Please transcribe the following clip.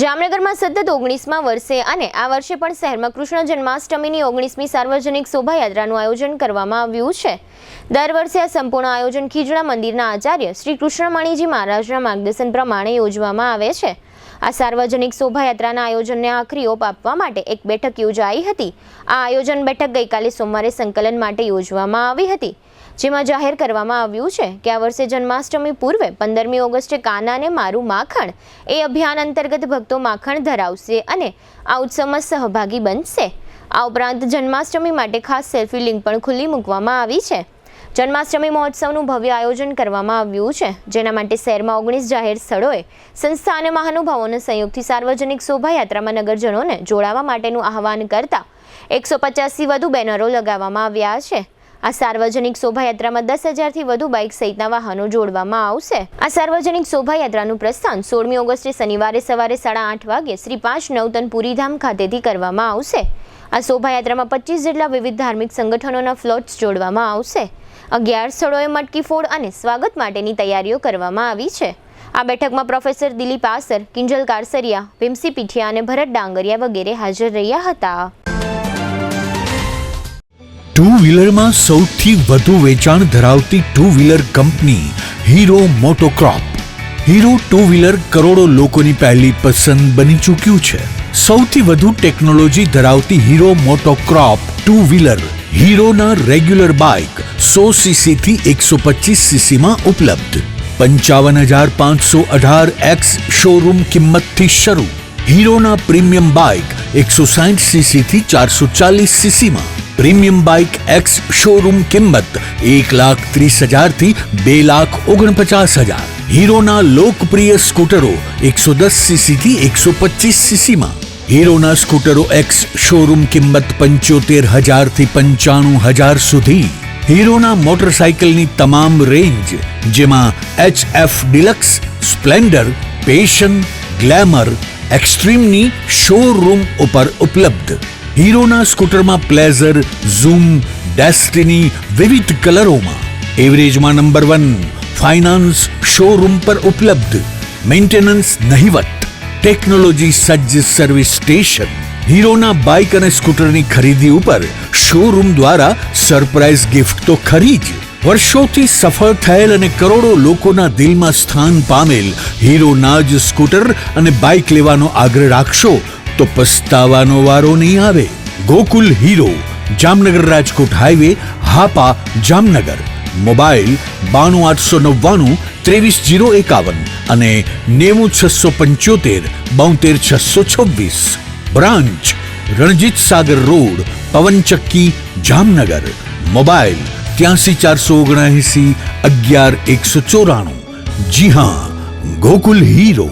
જામનગરમાં સતત 19મા વર્ષે અને આ વર્ષે પણ શહેરમાં કૃષ્ણ જન્માષ્ટમીની 19મી સાર્વજનિક શોભાયાત્રાનું આયોજન કરવામાં આવ્યું છે। દર વર્ષે આ સંપૂર્ણ આયોજન ખીજડા મંદિરના આચાર્ય શ્રી કૃષ્ણમણીજી મહારાજના માર્ગદર્શન પ્રમાણે યોજવામાં આવે છે। આ સાર્વજનિક શોભાયાત્રાના આયોજનને આખરી ઓપ આપવા માટે એક બેઠક યોજાઈ હતી। આ આયોજન બેઠક ગઈકાલે સોમવારે સંકલન માટે યોજવામાં આવી હતી, જેમાં જાહેર કરવામાં આવ્યું છે કે આ વર્ષે જન્માષ્ટમી પૂર્વે 15મી ઓગસ્ટે કાનાને મારું માખણ એ અભિયાન અંતર્ગત ભક્તો માખણ ધરાવશે અને આ ઉત્સવમાં સહભાગી બનશે। આ ઉપરાંત જન્માષ્ટમી માટે ખાસ સેલ્ફી લિંક પણ ખુલ્લી મૂકવામાં આવી છે। જન્માષ્ટમી મહોત્સવનું ભવ્ય આયોજન કરવામાં આવ્યું છે, જેના માટે શહેરમાં 19 જાહેર સ્થળોએ સંસ્થા અને મહાનુભાવોના સંયોગથી સાર્વજનિક શોભાયાત્રામાં નગરજનોને જોડાવા માટેનું આહવાન કરતા 150થી વધુ બેનરો લગાવવામાં આવ્યા છે। આ સાર્વજનિક શોભાયાત્રામાં 10,000થી વધુ બાઇક સહિતના વાહનો જોડવામાં આવશે। આ સાર્વજનિક શોભાયાત્રાનું પ્રસ્થાન 16મી ઓગસ્ટે શનિવારે સવારે 8:30 વાગે શ્રી 5 નવતન પુરીધામ ખાતેથી કરવામાં આવશે। આ શોભાયાત્રામાં 25 જેટલા વિવિધ ધાર્મિક સંગઠનોના ફ્લોટ્સ જોડવામાં આવશે। 11 સ્થળોએ મટકી ફોડ અને સ્વાગત માટેની તૈયારીઓ કરવામાં આવી છે। આ બેઠકમાં પ્રોફેસર દિલીપ આસર, કિંજલ કારસરિયા, ભીમસી પીઠિયા અને ભરત ડાંગરિયા વગેરે હાજર રહ્યા હતા। ટુ વ્હીલરમાં સૌથી વધુ વેચાણ ધરાવતી two wheeler company Hero MotoCorp. Hero two wheeler કરોડો લોકોની પહેલી પસંદ બની ચૂક્યું છે। સૌથી વધુ ટેકનોલોજી ધરાવતી હીરો મોટોક્રોપ ટુ વ્હીલર હીરોના રેગ્યુલર બાઇક 100cc થી 125cc માં ઉપલબ્ધ। 55,518 શોરૂમ કિંમતથી શરૂ। હીરોના પ્રીમિયમ બાઇક 160cc થી 440cc માં। પ્રીમિયમ બાઇક એક્સ શોરૂમ કિંમત 1,30,000 થી 2,49,000। હીરોના લોકપ્રિય સ્કૂટરો 110cc થી 125cc માં। હીરોના સ્કૂટરો એક્સ શોરૂમ કિંમત 75,000 થી 95,000 સુધી। હીરોના મોટરસાઇકલની તમામ રેન્જ, જેમાં HF Deluxe, Splendor, Passion, Glamour, એક્સ્ટ્રીમની શોરૂમ ઉપર ઉપલબ્ધ। હીરોના સ્કૂટરમાં પ્લેઝર, ઝૂમ, ડેસ્ટિની વિવિધ કલરોમાં। એવરેજમાં નંબર 1, ફાઇનાન્સ શોરૂમ પર ઉપલબ્ધ। મેન્ટેનન્સ નહિવત, ટેકનોલોજી સજ્જ સર્વિસ સ્ટેશન। હીરોના બાઇક અને સ્કૂટરની ખરીદી ઉપર શોરૂમ દ્વારા સરપ્રાઇઝ ગિફ્ટ તો ખરી જ, વર્ષોથી સફળ થયેલ અને કરોડો લોકોના દિલમાં સ્થાન પામેલ હીરોના જ સ્કૂટર અને બાઇક લેવાનો આગ્રહ રાખશો તો પસ્તાવાનો વારો નહીં આવે। Gokul hero, Jamnagar Rajkot highway, Hapa, Jamnagar. Mobile 92,899 23,051 અને 90,675 72,626। Branch Ranjit Sagar road, પવનચક્કી, Jamnagar. Mobile 83,479 11,194। જી હા, ગોકુલ હીરો।